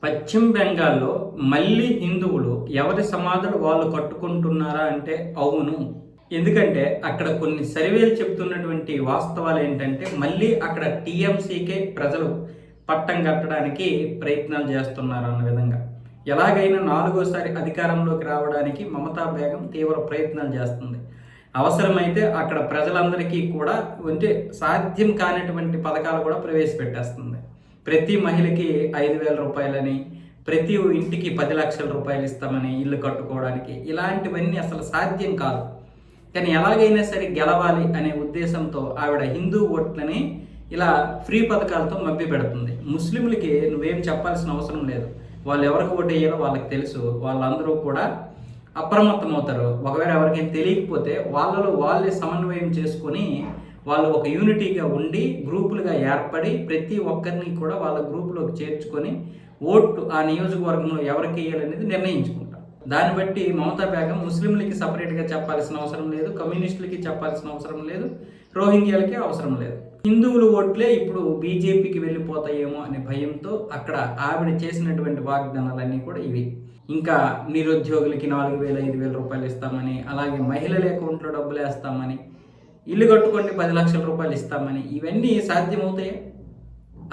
పశ్చిమ బెంగాల్లో మళ్ళీ హిందువులు ఎవరి సమాధులు వాళ్ళు కట్టుకుంటున్నారా అంటే అవును. ఎందుకంటే అక్కడ కొన్ని సర్వేలు చెప్తున్నటువంటి వాస్తవాలు ఏంటంటే మళ్ళీ అక్కడ టీఎంసీకే ప్రజలు పట్టం కట్టడానికి ప్రయత్నాలు చేస్తున్నారు అన్న విధంగా. ఎలాగైనా నాలుగోసారి అధికారంలోకి రావడానికి మమతా బేగం తీవ్ర ప్రయత్నాలు చేస్తుంది. అవసరమైతే అక్కడ ప్రజలందరికీ కూడా అంటే సాధ్యం కానిటువంటి పథకాలు కూడా ప్రవేశపెట్టేస్తుంది. ప్రతి మహిళకి 5,000 రూపాయలని, ప్రతి ఇంటికి 10 లక్షల రూపాయలు ఇస్తామని ఇల్లు కట్టుకోవడానికి, ఇలాంటివన్నీ అసలు సాధ్యం కాదు. కానీ ఎలాగైనా సరే గెలవాలి అనే ఉద్దేశంతో ఆవిడ హిందూ ఓట్లని ఇలా ఫ్రీ పథకాలతో మభ్య పెడుతుంది. ముస్లింలకి నువ్వేం చెప్పాల్సిన అవసరం లేదు, వాళ్ళు ఎవరికి ఓటు వేయాలో వాళ్ళకి తెలుసు. వాళ్ళందరూ కూడా అప్రమత్తం అవుతారు. ఒకవేళ ఎవరికైనా తెలియకపోతే వాళ్ళలో వాళ్ళే సమన్వయం చేసుకొని వాళ్ళు ఒక యూనిటీగా ఉండి గ్రూపులుగా ఏర్పడి ప్రతి ఒక్కరిని కూడా వాళ్ళ గ్రూపులోకి చేర్చుకొని ఓటు ఆ నియోజకవర్గంలో ఎవరికి వేయాలనేది నిర్ణయించుకుంటారు. దాన్ని బట్టి మమతా బేగం ముస్లింలకి సపరేట్గా చెప్పాల్సిన అవసరం లేదు, కమ్యూనిస్టులకి చెప్పాల్సిన అవసరం లేదు, రోహింగ్యాలకి అవసరం లేదు. హిందువుల ఓట్లే ఇప్పుడు బీజేపీకి వెళ్ళిపోతాయేమో అనే భయంతో అక్కడ ఆవిడ చేసినటువంటి వాగ్దానాలన్నీ కూడా ఇవి. ఇంకా నిరుద్యోగులకి 4,000 5,000 రూపాయలు ఇస్తామని, అలాగే మహిళల అకౌంట్లో డబ్బులు వేస్తామని, ఇల్లు కట్టుకోండి 10 లక్షల రూపాయలు ఇస్తామని, ఇవన్నీ సాధ్యమవుతాయి.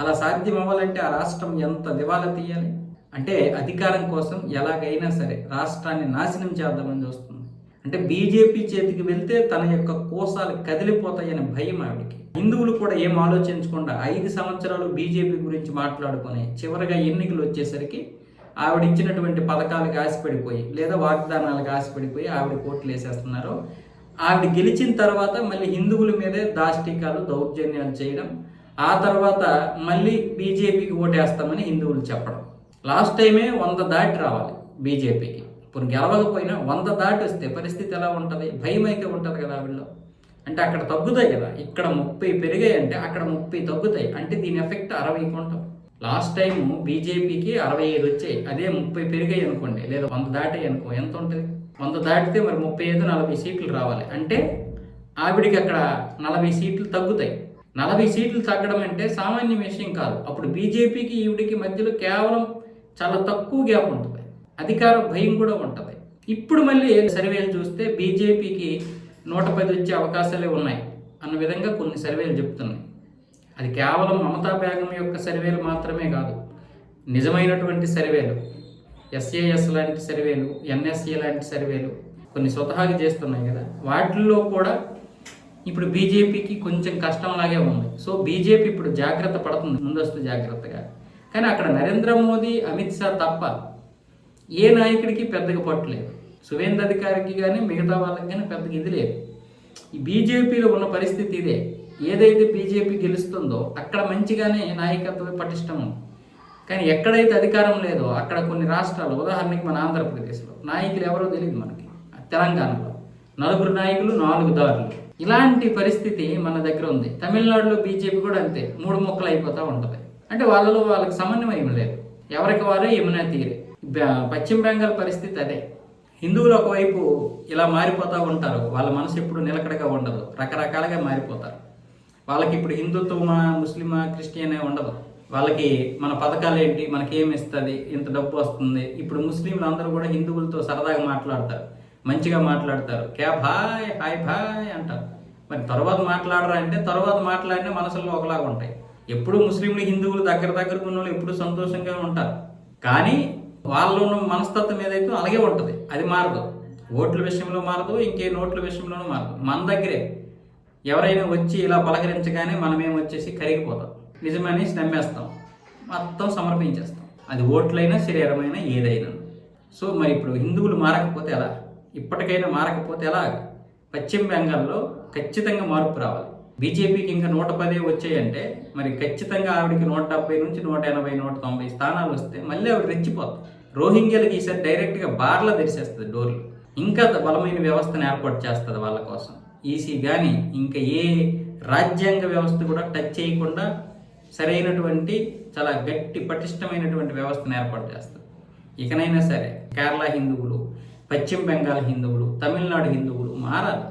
అలా సాధ్యం అవ్వాలంటే ఆ రాష్ట్రం ఎంత దివాలా తీయాలి అంటే అధికారం కోసం ఎలాగైనా సరే రాష్ట్రాన్ని నాశనం చేద్దామని చూస్తుంది. అంటే బీజేపీ చేతికి వెళ్తే తన యొక్క కోసాలు కదిలిపోతాయనే భయం ఆవిడికి. హిందువులు కూడా ఏం ఆలోచించకుండా 5 సంవత్సరాలు బీజేపీ గురించి మాట్లాడుకొని చివరిగా ఎన్నికలు వచ్చేసరికి ఆవిడ ఇచ్చినటువంటి పథకాలకు ఆశపడిపోయి లేదా వాగ్దానాలకు ఆశపడిపోయి ఆవిడ కోట్లు వేసేస్తున్నారు. ఆవిడ గెలిచిన తర్వాత మళ్ళీ హిందువుల మీదే దాష్టికాలు దౌర్జన్యాలు చేయడం, ఆ తర్వాత మళ్ళీ బీజేపీకి ఓటేస్తామని హిందువులు చెప్పడం. లాస్ట్ టైమే 100 దాటి రావాలి బీజేపీకి. ఇప్పుడు గెలవకపోయినా 100 దాటి వస్తే పరిస్థితి ఎలా ఉంటుంది? భయం అయితే ఉంటుంది కదా ఆవిడలో. అంటే అక్కడ తగ్గుతాయి కదా, ఇక్కడ 30 పెరిగాయి అంటే అక్కడ 30 తగ్గుతాయి. అంటే దీని ఎఫెక్ట్ 60 కొంటాం. లాస్ట్ టైం బీజేపీకి 65 వచ్చాయి, అదే 30 పెరిగాయి అనుకోండి, లేదా 100 దాటాయి అనుకో, ఎంత ఉంటుంది? 100 దాటితే మరి 35 40 సీట్లు రావాలి. అంటే ఆవిడికి అక్కడ 40 సీట్లు తగ్గుతాయి. 40 సీట్లు తగ్గడం అంటే సామాన్య విషయం కాదు. అప్పుడు బీజేపీకి ఈవిడికి మధ్యలో కేవలం చాలా తక్కువ గ్యాప్ ఉంటుంది, అధికార భయం కూడా ఉంటుంది. ఇప్పుడు మళ్ళీ సర్వేలు చూస్తే బీజేపీకి 110 వచ్చే అవకాశాలే ఉన్నాయి అన్న విధంగా కొన్ని సర్వేలు చెప్తున్నాయి. అది కేవలం మమతా బేగం యొక్క సర్వేలు మాత్రమే కాదు, నిజమైనటువంటి సర్వేలు, ఎస్ఏఎస్ లాంటి సర్వేలు, ఎన్ఎస్ఏ లాంటి సర్వేలు కొన్ని స్వతహాగా చేస్తున్నాయి కదా, వాటిల్లో కూడా ఇప్పుడు బీజేపీకి కొంచెం కష్టంలాగే ఉంది. సో బీజేపీ ఇప్పుడు జాగ్రత్త పడుతుంది, ముందస్తు జాగ్రత్తగా. కానీ అక్కడ నరేంద్ర మోదీ, అమిత్ షా తప్ప ఏ నాయకుడికి పెద్దగా పట్టులేదు. సువేంద్ర అధికారికి కానీ మిగతా వాళ్ళకి కానీ పెద్దగా ఇది లేదు. ఈ బీజేపీలో ఉన్న పరిస్థితి ఇదే. ఏదైతే బీజేపీ గెలుస్తుందో అక్కడ మంచిగానే నాయకత్వం పటిష్టం ఉంది. కానీ ఎక్కడైతే అధికారం లేదో అక్కడ కొన్ని రాష్ట్రాలు, ఉదాహరణకి మన ఆంధ్రప్రదేశ్లో నాయకులు ఎవరో తెలియదు మనకి, తెలంగాణలో 4 నాయకులు 4 దారులు, ఇలాంటి పరిస్థితి మన దగ్గర ఉంది. తమిళనాడులో బీజేపీ కూడా అంతే, 3 ముక్కలు అయిపోతూ ఉంటుంది. అంటే వాళ్ళలో వాళ్ళకి సమన్వయం లేదు, ఎవరికి వారే యమునా తీరే. పశ్చిమ బెంగాల్ పరిస్థితి అదే. హిందువులు ఒకవైపు ఇలా మారిపోతూ ఉంటారు, వాళ్ళ మనసు ఎప్పుడు నిలకడగా ఉండదు, రకరకాలుగా మారిపోతారు. వాళ్ళకి ఇప్పుడు హిందుత్వమా, ముస్లిమా, క్రిస్టియనే ఉండదు. వాళ్ళకి మన పథకాలు ఏంటి, మనకేమి ఇస్తుంది, ఇంత డబ్బు వస్తుంది. ఇప్పుడు ముస్లింలు అందరూ కూడా హిందువులతో సరదాగా మాట్లాడతారు, మంచిగా మాట్లాడతారు, క్యా భాయ్, హాయ్ భాయ్ అంటారు. మరి తర్వాత మాట్లాడరా అంటే తర్వాత మాట్లాడినా మనసుల్లో ఒకలాగా ఉంటాయి. ఎప్పుడు ముస్లింలు హిందువులు దగ్గర ఉన్న వాళ్ళు ఎప్పుడు సంతోషంగా ఉంటారు. కానీ వాళ్ళు ఉన్న మనస్తత్వం ఏదైతే అలాగే ఉంటుంది, అది మారదు. ఓట్ల విషయంలో మారదు, ఇంకే నోట్ల విషయంలోనూ మారదు. మన దగ్గరే ఎవరైనా వచ్చి ఇలా పలకరించగానే మనమేం వచ్చేసి కరిగిపోతాం, నిజమని నమ్మేస్తాం, మొత్తం సమర్పించేస్తాం. అది ఓట్లైనా శరీరమైనా ఏదైనా. సో మరి ఇప్పుడు హిందువులు మారకపోతే ఎలా? ఇప్పటికైనా మారకపోతే ఎలా? పశ్చిమ బెంగాల్లో ఖచ్చితంగా మార్పు రావాలి. బీజేపీకి ఇంకా 110 వచ్చాయంటే మరి ఖచ్చితంగా ఆవిడకి 170 నుంచి 180 190 స్థానాలు వస్తే మళ్ళీ ఆవిడ రెచ్చిపోతుంది. రోహింగ్యాలకి ఈసారి డైరెక్ట్గా బార్లా తెరిచేస్తుంది డోర్లు. ఇంకా బలమైన వ్యవస్థను ఏర్పాటు చేస్తుంది వాళ్ళ కోసం. ఈసీ కానీ ఇంకా ఏ రాజ్యాంగ వ్యవస్థ కూడా టచ్ చేయకుండా సరైనటువంటి చాలా గట్టి పటిష్టమైనటువంటి వ్యవస్థను ఏర్పాటు చేస్తుంది. ఇకనైనా సరే కేరళ హిందువులు, పశ్చిమ బెంగాల్ హిందువులు, తమిళనాడు హిందువులు మారాలి.